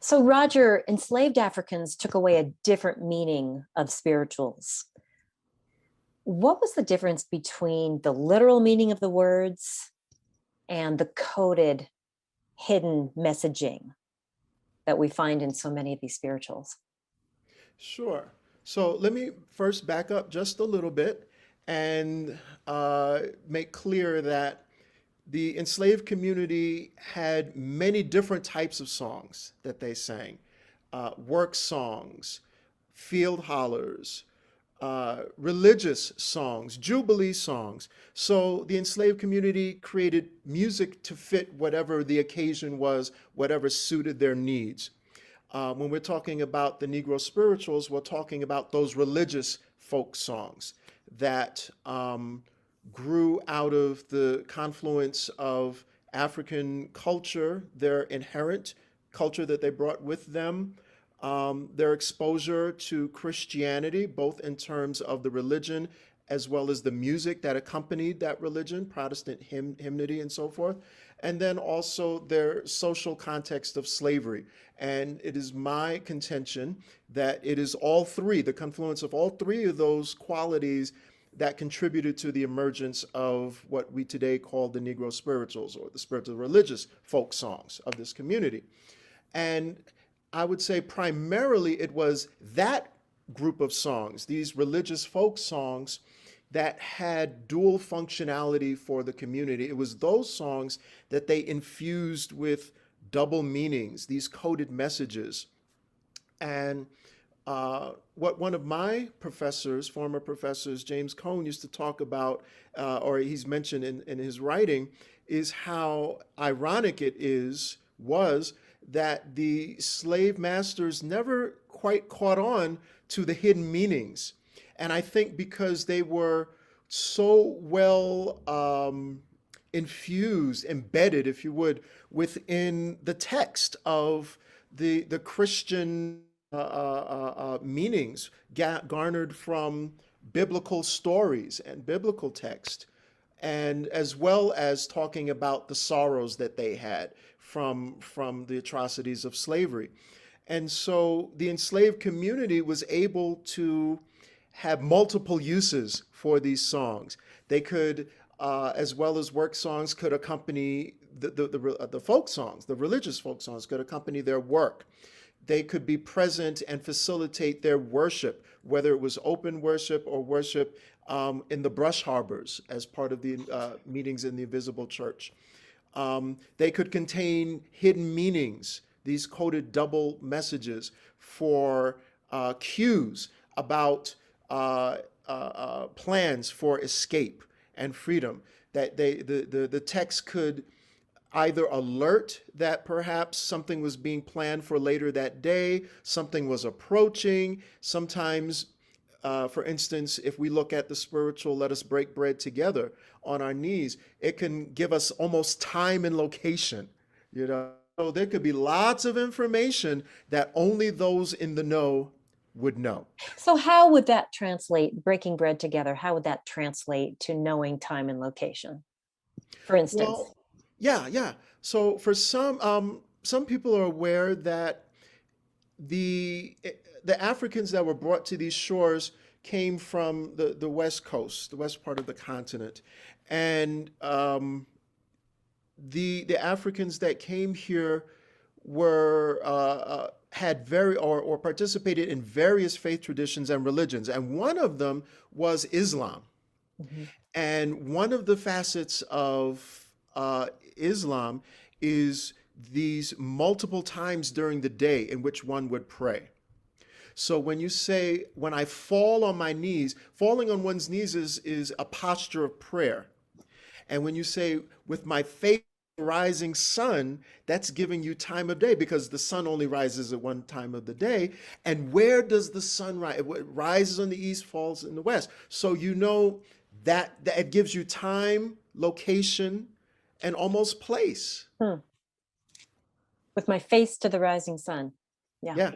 So, Roger, enslaved Africans took away a different meaning of spirituals. What was the difference between the literal meaning of the words and the coded, hidden messaging that we find in so many of these spirituals? Sure. So let me first back up just a little bit and make clear that the enslaved community had many different types of songs that they sang, work songs, field hollers, religious songs, jubilee songs. So the enslaved community created music to fit whatever the occasion was, whatever suited their needs. When we're talking about the Negro spirituals, we're talking about those religious folk songs that grew out of the confluence of African culture, their inherent culture that they brought with them, their exposure to Christianity, both in terms of the religion as well as the music that accompanied that religion, Protestant hymnody and so forth, and then also their social context of slavery. And it is my contention that it is all three, the confluence of all three of those qualities that contributed to the emergence of what we today call the Negro spirituals or the spiritual religious folk songs of this community. And I would say primarily it was that group of songs, these religious folk songs, that had dual functionality for the community. It was those songs that they infused with double meanings, these coded messages. And what one of my professors, former professors, James Cone, used to talk about, or he's mentioned in his writing, is how ironic was that the slave masters never quite caught on to the hidden meanings. And I think because they were so well infused, embedded, if you would, within the text of the Christian meanings garnered from biblical stories and biblical text, and as well as talking about the sorrows that they had from the atrocities of slavery. And so the enslaved community was able to have multiple uses for these songs. They could, as well as work songs, could accompany the folk songs, the religious folk songs could accompany their work. They could be present and facilitate their worship, whether it was open worship or worship in the brush harbors as part of the meetings in the invisible church. They could contain hidden meanings, these coded double messages for cues about plans for escape and freedom. That the text could either alert that perhaps something was being planned for later that day, something was approaching. Sometimes, for instance, if we look at the spiritual, let us break bread together on our knees, it can give us almost time and location, you know. So there could be lots of information that only those in the know would know. So, how would that translate, breaking bread together? How would that translate to knowing time and location, for instance? Well, yeah, yeah. So for some people are aware that the the Africans that were brought to these shores came from the west coast, the west part of the continent, and the Africans that came here were had very or participated in various faith traditions and religions, and one of them was Islam. Mhm. And one of the facets of Islam is these multiple times during the day in which one would pray. So when you say, when I fall on my knees, falling on one's knees is a posture of prayer. And when you say, with my face rising sun, that's giving you time of day because the sun only rises at one time of the day. And where does the sun rise? It rises on the east, falls in the west. So you know that it gives you time, location, and almost place. Hmm. With my face to the rising sun. Yeah. Yeah.